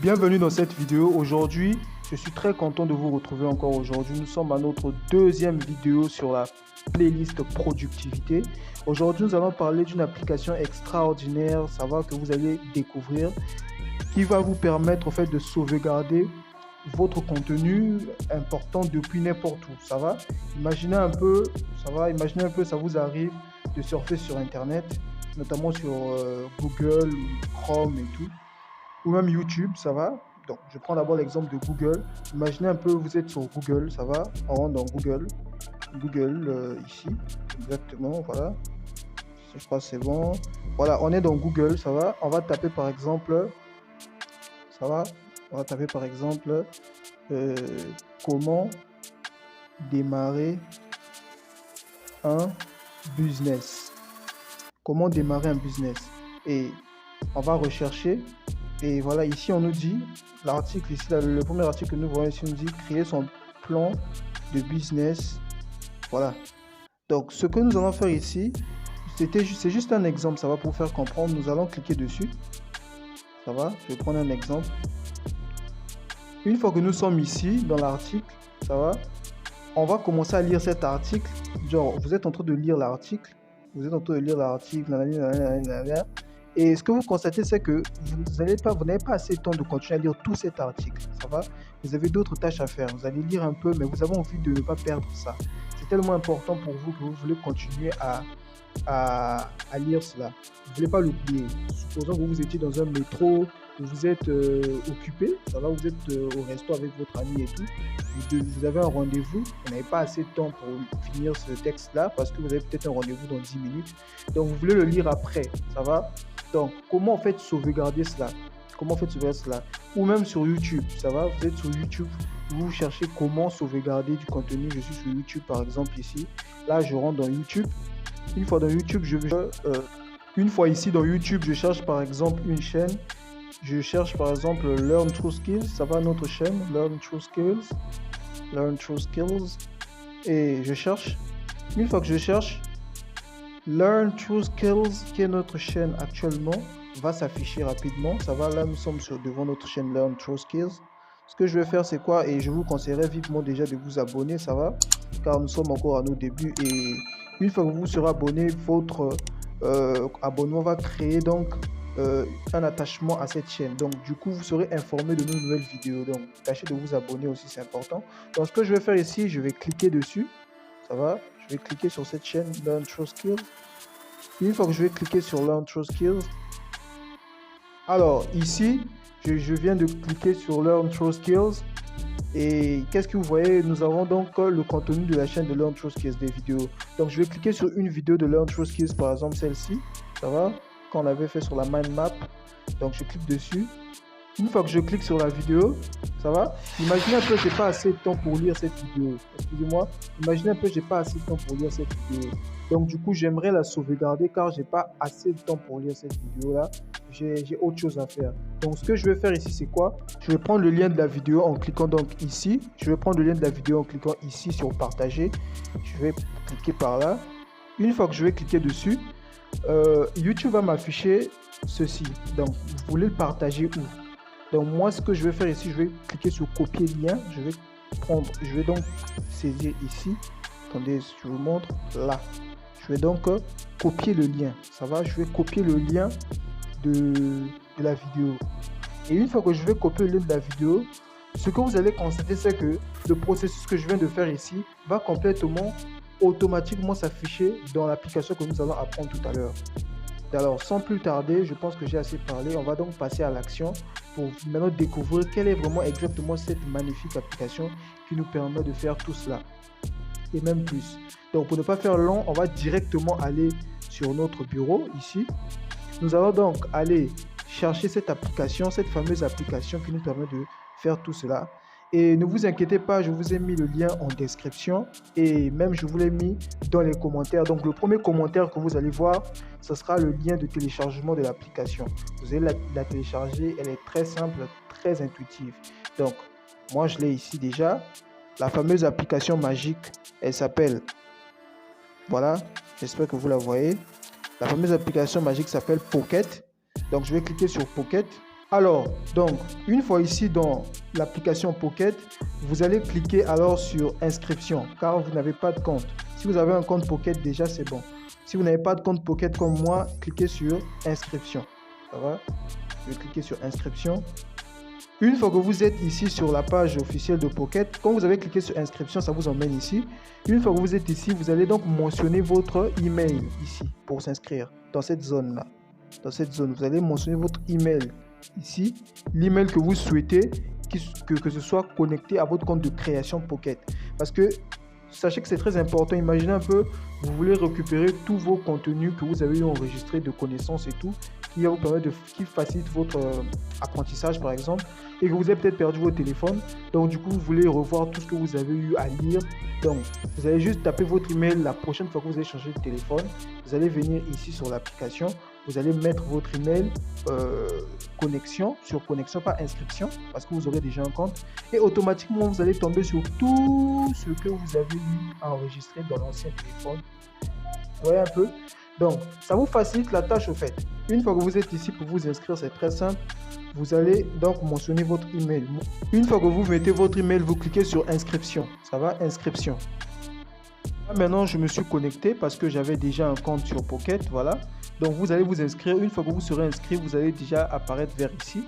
Bienvenue dans cette vidéo. Aujourd'hui, je suis très content de vous retrouver encore aujourd'hui. Nous sommes à notre deuxième vidéo sur la playlist productivité. Aujourd'hui, nous allons parler d'une application extraordinaire, ça va, que vous allez découvrir, qui va vous permettre en fait de sauvegarder votre contenu important depuis n'importe où. Ça va? Imaginez un peu, ça vous arrive de surfer sur Internet, notamment sur Google, Chrome et tout, ou même YouTube, ça va. Donc, je prends d'abord l'exemple de Google. Imaginez un peu, vous êtes sur Google, ça va. On rentre dans Google. Google, ici, exactement, voilà. Je crois que c'est bon. Voilà, on est dans Google, ça va. On va taper par exemple, ça va. On va taper par exemple, euh, comment démarrer un business. Comment démarrer un business. Et on va rechercher. Et voilà, ici on nous dit, l'article ici, le premier article que nous voyons ici nous dit créer son plan de business. Voilà. Donc ce que nous allons faire ici, c'est juste un exemple, ça va pour faire comprendre. Nous allons cliquer dessus. Ça va, je vais prendre un exemple. Une fois que nous sommes ici dans l'article, ça va, on va commencer à lire cet article. Genre, vous êtes en train de lire l'article. Et ce que vous constatez, c'est que vous n'avez pas assez de temps de continuer à lire tout cet article. Ça va? Vous avez d'autres tâches à faire. Vous allez lire un peu, mais vous avez envie de ne pas perdre ça. C'est tellement important pour vous que vous voulez continuer à lire cela. Vous ne voulez pas l'oublier. Supposons que vous étiez dans un métro, vous êtes occupé, ça va, vous êtes au resto avec votre ami et tout. Vous avez un rendez-vous, vous n'avez pas assez de temps pour finir ce texte-là parce que vous avez peut-être un rendez-vous dans 10 minutes. Donc, vous voulez le lire après, ça va? Donc, comment en fait sauvegarder cela? Ou même sur YouTube, ça va? Vous êtes sur YouTube, vous cherchez comment sauvegarder du contenu. Je suis sur YouTube par exemple ici. Là, je rentre dans YouTube. Une fois dans YouTube, une fois ici dans YouTube, je cherche par exemple une chaîne. Je cherche par exemple Learn True Skills. Ça va, notre chaîne Learn True Skills. Et je cherche. Une fois que je cherche, Learn True Skills, qui est notre chaîne actuellement, va s'afficher rapidement. Ça va, là nous sommes devant notre chaîne Learn True Skills. Ce que je vais faire, c'est quoi? Et je vous conseillerais vivement déjà de vous abonner, ça va? Car nous sommes encore à nos débuts. Et une fois que vous serez abonné, votre abonnement va créer donc un attachement à cette chaîne. Donc du coup, vous serez informé de nos nouvelles vidéos. Donc tâchez de vous abonner aussi, c'est important. Donc ce que je vais faire ici, je vais cliquer dessus. Ça va? Je vais cliquer sur cette chaîne Learn True Skills. Une fois que je vais cliquer sur Learn True Skills, alors ici, je viens de cliquer sur Learn True Skills. Et qu'est-ce que vous voyez? Nous avons donc le contenu de la chaîne de Learn True Skills, des vidéos. Donc je vais cliquer sur une vidéo de Learn True Skills, par exemple celle-ci. Ça va? Quand on avait fait sur la mind map. Donc je clique dessus. Une fois que je clique sur la vidéo, ça va? Imaginez un peu, j'ai pas assez de temps pour lire cette vidéo. Excusez-moi. Imaginez un peu, j'ai pas assez de temps pour lire cette vidéo. Donc du coup, j'aimerais la sauvegarder car j'ai pas assez de temps pour lire cette vidéo-là. J'ai autre chose à faire. Donc ce que je vais faire ici, c'est quoi? Je vais prendre le lien de la vidéo en cliquant donc ici. Je vais prendre le lien de la vidéo en cliquant ici sur partager. Je vais cliquer par là. Une fois que je vais cliquer dessus, YouTube va m'afficher ceci. Donc vous voulez le partager où? Donc moi, ce que je vais faire ici, je vais cliquer sur copier lien. Je vais donc saisir ici. Attendez, je vous montre là. Je vais donc copier le lien. Ça va? Je vais copier le lien de la vidéo. Et une fois que je vais copier le lien de la vidéo, ce que vous allez constater, c'est que le processus que je viens de faire ici va complètement automatiquement s'afficher dans l'application que nous allons apprendre tout à l'heure. Alors, sans plus tarder, je pense que j'ai assez parlé. On va donc passer à l'action pour maintenant découvrir quelle est vraiment exactement cette magnifique application qui nous permet de faire tout cela et même plus. Donc, pour ne pas faire long, on va directement aller sur notre bureau ici. Nous allons donc aller chercher cette application, cette fameuse application qui nous permet de faire tout cela. Et ne vous inquiétez pas, je vous ai mis le lien en description et même je vous l'ai mis dans les commentaires. Donc le premier commentaire que vous allez voir, ce sera le lien de téléchargement de l'application. Vous allez la télécharger, elle est très simple, très intuitive. Donc moi je l'ai ici déjà. La fameuse application magique, elle s'appelle, voilà, j'espère que vous la voyez. La fameuse application magique s'appelle Pocket. Donc je vais cliquer sur Pocket. Alors, donc, une fois ici dans l'application Pocket, vous allez cliquer alors sur inscription, car vous n'avez pas de compte. Si vous avez un compte Pocket, déjà, c'est bon. Si vous n'avez pas de compte Pocket comme moi, cliquez sur inscription. Ça va? Je vais cliquer sur inscription. Une fois que vous êtes ici sur la page officielle de Pocket, quand vous avez cliqué sur inscription, ça vous emmène ici. Une fois que vous êtes ici, vous allez donc mentionner votre email ici pour s'inscrire dans cette zone-là. Dans cette zone, vous allez mentionner votre email ici, l'email que vous souhaitez que ce soit connecté à votre compte de création Pocket. Parce que sachez que c'est très important. Imaginez un peu, vous voulez récupérer tous vos contenus que vous avez enregistrés de connaissances et tout, qui va vous permettre qui facilite votre apprentissage par exemple, et que vous avez peut-être perdu votre téléphone. Donc du coup, vous voulez revoir tout ce que vous avez eu à lire. Donc, vous allez juste taper votre email la prochaine fois que vous allez changer de téléphone. Vous allez venir ici sur l'application. Vous allez mettre votre email connexion, sur connexion, pas inscription, parce que vous aurez déjà un compte. Et automatiquement, vous allez tomber sur tout ce que vous avez eu à enregistrer dans l'ancien téléphone. Vous voyez un peu? Donc, ça vous facilite la tâche au fait. Une fois que vous êtes ici pour vous inscrire, c'est très simple. Vous allez donc mentionner votre email. Une fois que vous mettez votre email, vous cliquez sur inscription. Ça va, inscription. Là, maintenant, je me suis connecté parce que j'avais déjà un compte sur Pocket. Voilà. Donc, vous allez vous inscrire. Une fois que vous serez inscrit, vous allez déjà apparaître vers ici.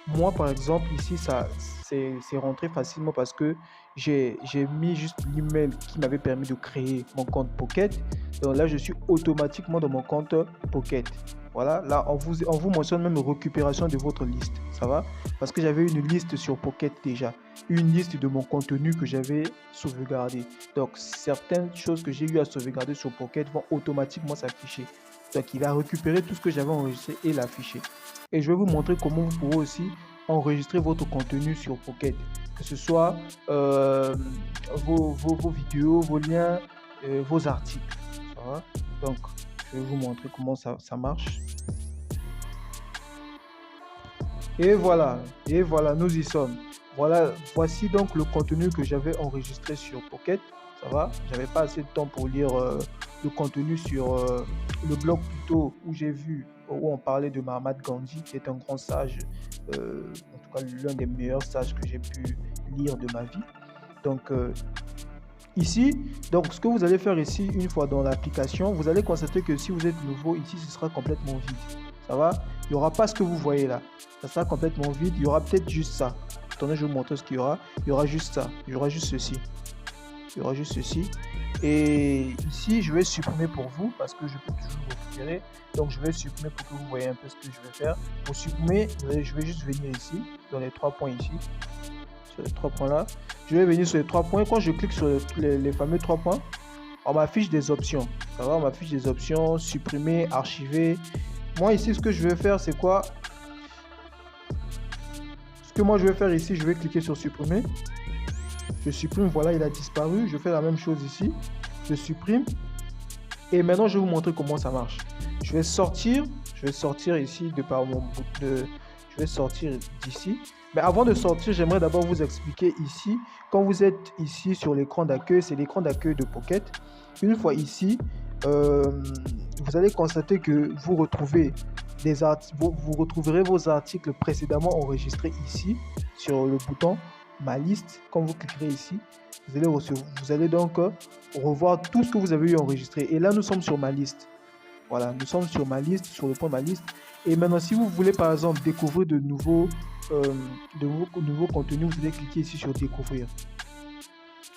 Moi, par exemple, ici, c'est rentré facilement parce que j'ai mis juste l'email qui m'avait permis de créer mon compte Pocket. Donc là, je suis automatiquement dans mon compte Pocket. Voilà, là, on vous mentionne même récupération de votre liste. Ça va? Parce que j'avais une liste sur Pocket déjà. Une liste de mon contenu que j'avais sauvegardé. Donc, certaines choses que j'ai eu à sauvegarder sur Pocket vont automatiquement s'afficher. Donc, il va récupérer tout ce que j'avais enregistré et l'afficher. Et je vais vous montrer comment vous pourrez aussi enregistrer votre contenu sur Pocket. Que ce soit vos vidéos, vos liens, vos articles. Ça va? Donc, je vais vous montrer comment ça marche. Et voilà, nous y sommes. Voilà, voici donc le contenu que j'avais enregistré sur Pocket. Ça va? J'avais pas assez de temps pour lire le contenu sur le blog plutôt où j'ai vu, où on parlait de Mahatma Gandhi, qui est un grand sage, en tout cas l'un des meilleurs sages que j'ai pu lire de ma vie. Donc, ici, donc ce que vous allez faire ici, une fois dans l'application, vous allez constater que si vous êtes nouveau, ici, ce sera complètement vide. Ça va? Il n'y aura pas ce que vous voyez là. Ça sera complètement vide. Il y aura peut-être juste ça. Attendez, je vais vous montrer ce qu'il y aura. Il y aura juste ça. Il y aura juste ceci. Il y aura juste ceci. Et ici, je vais supprimer pour vous parce que je peux toujours récupérer. Donc, je vais supprimer pour que vous voyez un peu ce que je vais faire. Pour supprimer, je vais juste venir ici, dans les 3 points ici. Sur les 3 points là. Je vais venir sur les 3 points. Quand je clique sur les fameux 3 points, on m'affiche des options. Ça va, on m'affiche des options. Supprimer, archiver. Moi, ici, ce que je vais faire, c'est quoi? Ce que moi, je vais faire ici, je vais cliquer sur supprimer. Je supprime, voilà, il a disparu. Je fais la même chose ici. Je supprime. Et maintenant, je vais vous montrer comment ça marche. Je vais sortir ici je vais sortir d'ici. Mais avant de sortir, j'aimerais d'abord vous expliquer ici. Quand vous êtes ici sur l'écran d'accueil, c'est l'écran d'accueil de Pocket. Une fois ici, vous allez constater que vous retrouvez vous retrouverez vos articles précédemment enregistrés ici sur le bouton Ma liste. Quand vous cliquerez ici, vous allez donc revoir tout ce que vous avez eu enregistré. Et là, nous sommes sur Ma liste. Voilà, nous sommes sur Ma liste, sur le point Ma liste. Et maintenant, si vous voulez par exemple découvrir de nouveaux contenus, vous allez cliquer ici sur Découvrir.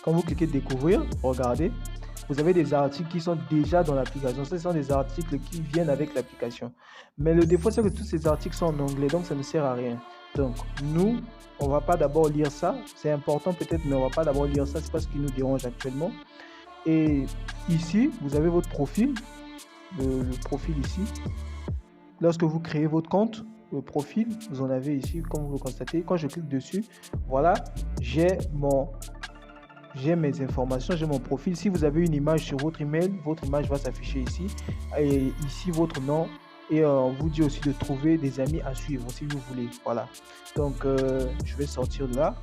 Quand vous cliquez Découvrir, regardez, vous avez des articles qui sont déjà dans l'application. Ce sont des articles qui viennent avec l'application. Mais le défaut, c'est que tous ces articles sont en anglais, donc ça ne sert à rien. Donc, nous, on ne va pas d'abord lire ça. C'est important peut-être, mais on ne va pas d'abord lire ça. C'est pas ce qui nous dérange actuellement. Et ici, vous avez votre profil. Le profil ici. Lorsque vous créez votre compte, le profil, vous en avez ici, comme vous le constatez. Quand je clique dessus, voilà, j'ai mes informations, j'ai mon profil. Si vous avez une image sur votre email, votre image va s'afficher ici. Et ici, votre nom. Et on vous dit aussi de trouver des amis à suivre si vous voulez. Voilà. Donc, je vais sortir de là.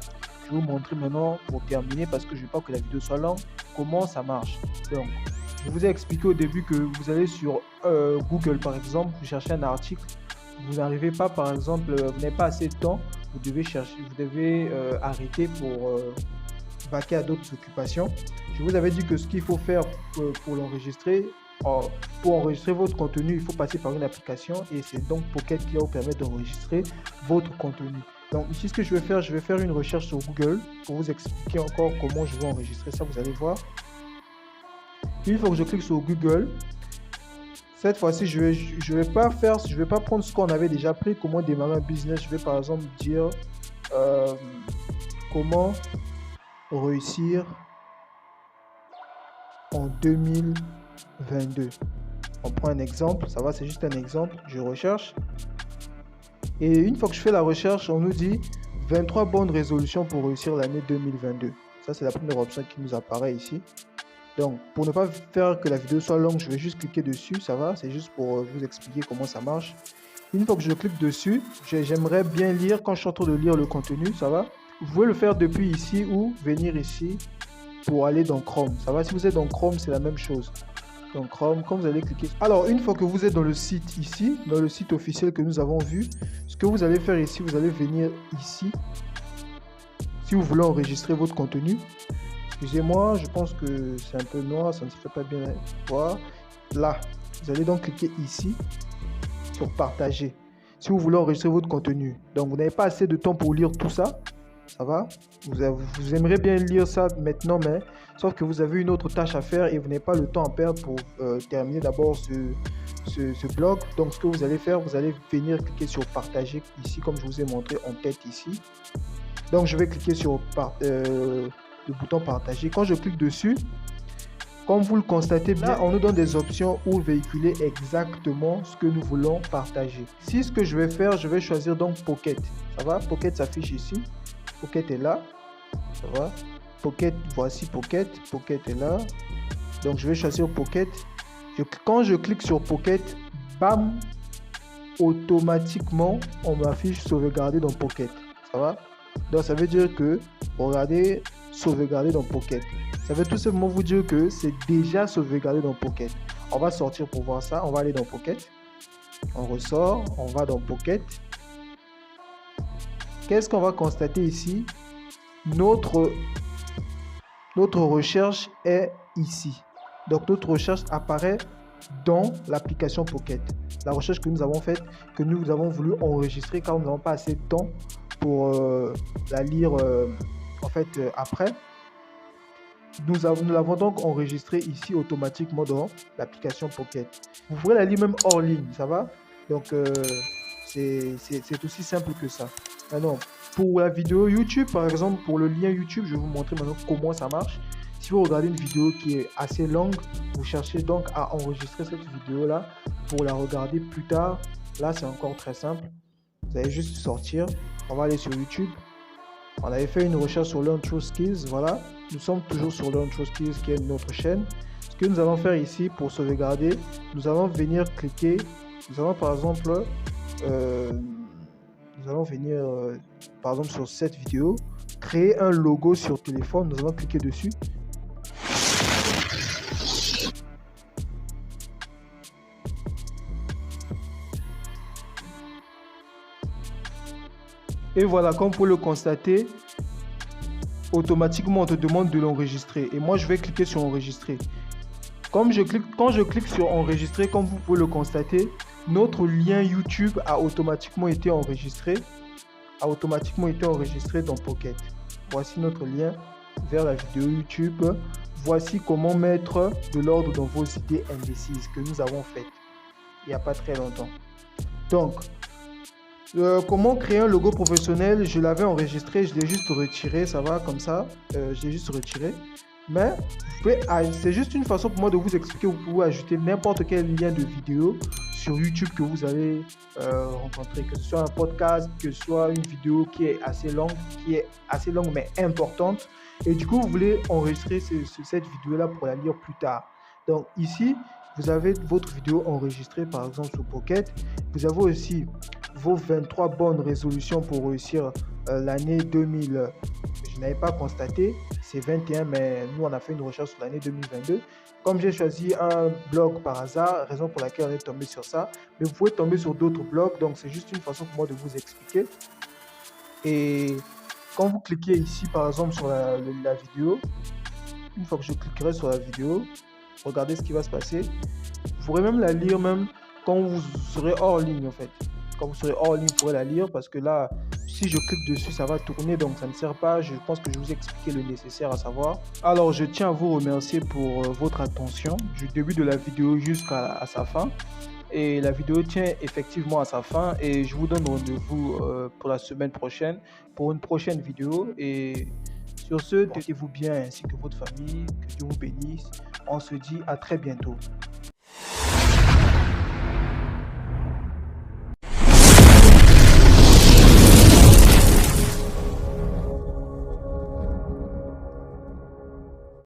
Je vais vous montrer maintenant, pour terminer, parce que je ne veux pas que la vidéo soit longue, comment ça marche. Donc, je vous ai expliqué au début que vous allez sur Google, par exemple, vous cherchez un article. vous n'arrivez pas, par exemple, vous n'avez pas assez de temps, vous devez chercher, vous devez arrêter pour vaquer à d'autres occupations. Je vous avais dit que ce qu'il faut faire pour l'enregistrer, pour enregistrer votre contenu, il faut passer par une application et c'est donc Pocket qui va vous permettre d'enregistrer votre contenu. Donc ici, ce que je vais faire une recherche sur Google pour vous expliquer encore comment je vais enregistrer ça, vous allez voir. Une fois que je clique sur Google, cette fois-ci, je vais pas prendre ce qu'on avait déjà pris, comment démarrer un business. Je vais par exemple dire comment réussir en 2022. On prend un exemple, ça va, c'est juste un exemple, je recherche. Et une fois que je fais la recherche, on nous dit 23 bonnes résolutions pour réussir l'année 2022. Ça, c'est la première option qui nous apparaît ici. Donc, pour ne pas faire que la vidéo soit longue, je vais juste cliquer dessus, ça va, c'est juste pour vous expliquer comment ça marche. Une fois que je clique dessus, j'aimerais bien lire, quand je suis en train de lire le contenu, ça va. Vous pouvez le faire depuis ici ou venir ici pour aller dans Chrome, ça va. Si vous êtes dans Chrome, c'est la même chose. Donc Chrome, quand vous allez cliquer. Alors, une fois que vous êtes dans le site ici, dans le site officiel que nous avons vu, ce que vous allez faire ici, vous allez venir ici. Si vous voulez enregistrer votre contenu, excusez-moi, je pense que c'est un peu noir, ça ne se fait pas bien voir. Là, vous allez donc cliquer ici sur partager. Si vous voulez enregistrer votre contenu, donc vous n'avez pas assez de temps pour lire tout ça, ça va. Vous aimeriez bien lire ça maintenant, mais sauf que vous avez une autre tâche à faire et vous n'avez pas le temps à perdre pour terminer d'abord ce blog. Donc ce que vous allez faire, vous allez venir cliquer sur partager ici, comme je vous ai montré en tête ici. Donc je vais cliquer sur le bouton partager. Quand je clique dessus, comme vous le constatez bien, on nous donne des options où véhiculer exactement ce que nous voulons partager. Si ce que je vais faire, je vais choisir donc Pocket. Ça va, Pocket s'affiche ici. Pocket est là. Ça va. Pocket, voici Pocket. Pocket est là. Donc je vais choisir Pocket. Quand je clique sur Pocket, bam, automatiquement, on m'affiche sauvegarder dans Pocket. Ça va. Donc ça veut dire que, regardez, sauvegarder dans Pocket. Ça veut tout simplement vous dire que c'est déjà sauvegardé dans Pocket. On va sortir pour voir ça. On va aller dans Pocket. On ressort. On va dans Pocket. Qu'est-ce qu'on va constater ici? Notre recherche est ici. Donc notre recherche apparaît dans l'application Pocket. La recherche que nous avons faite, que nous avons voulu enregistrer car nous n'avons pas assez de temps pour la lire après. Nous l'avons donc enregistré ici automatiquement dans l'application Pocket. Vous pourrez la lire même hors ligne, ça va? Donc c'est aussi simple que ça. Maintenant, pour la vidéo YouTube, par exemple, pour le lien YouTube, je vais vous montrer maintenant comment ça marche. Si vous regardez une vidéo qui est assez longue, vous cherchez donc à enregistrer cette vidéo-là pour la regarder plus tard. Là, c'est encore très simple. Vous allez juste sortir. On va aller sur YouTube. On avait fait une recherche sur Learn Through Skills, voilà. Nous sommes toujours sur Learn Through Skills qui est notre chaîne. Ce que nous allons faire ici pour sauvegarder, nous allons venir cliquer. Nous allons par exemple, par exemple sur cette vidéo, créer un logo sur téléphone. Nous allons cliquer dessus. Et voilà, comme vous pouvez le constater, automatiquement on te demande de l'enregistrer. Et moi je vais cliquer sur enregistrer. Quand je clique sur enregistrer, comme vous pouvez le constater, notre lien YouTube a automatiquement été enregistré. Dans Pocket. Voici notre lien vers la vidéo YouTube. Voici comment mettre de l'ordre dans vos idées indécises que nous avons faites il n'y a pas très longtemps. Donc, comment créer un logo professionnel? Je l'avais enregistré, je l'ai juste retiré, ça va comme ça. Je l'ai juste retiré. Mais c'est juste une façon pour moi de vous expliquer. Vous pouvez ajouter n'importe quel lien de vidéo sur YouTube que vous allez rencontrer, que ce soit un podcast, que ce soit une vidéo qui est assez longue mais importante. Et du coup, vous voulez enregistrer cette vidéo-là pour la lire plus tard. Donc ici, vous avez votre vidéo enregistrée par exemple sur Pocket. Vous avez aussi vos 23 bonnes résolutions pour réussir l'année 2000. Je n'avais pas constaté, c'est 21, mais nous, on a fait une recherche sur l'année 2022. Comme j'ai choisi un blog par hasard, raison pour laquelle on est tombé sur ça, mais vous pouvez tomber sur d'autres blogs, donc c'est juste une façon pour moi de vous expliquer. Et quand vous cliquez ici, par exemple, sur la vidéo, une fois que je cliquerai sur la vidéo, regardez ce qui va se passer. Vous pourrez même la lire même quand vous serez hors ligne en fait. Quand vous serez hors ligne, vous pourrez la lire parce que là, si je clique dessus, ça va tourner donc ça ne sert pas. Je pense que je vous ai expliqué le nécessaire à savoir. Alors, je tiens à vous remercier pour votre attention du début de la vidéo jusqu'à sa fin. Et la vidéo tient effectivement à sa fin et je vous donne rendez-vous pour la semaine prochaine pour une prochaine vidéo. Et sur ce, portez-vous bien ainsi que votre famille. Que Dieu vous bénisse. On se dit à très bientôt.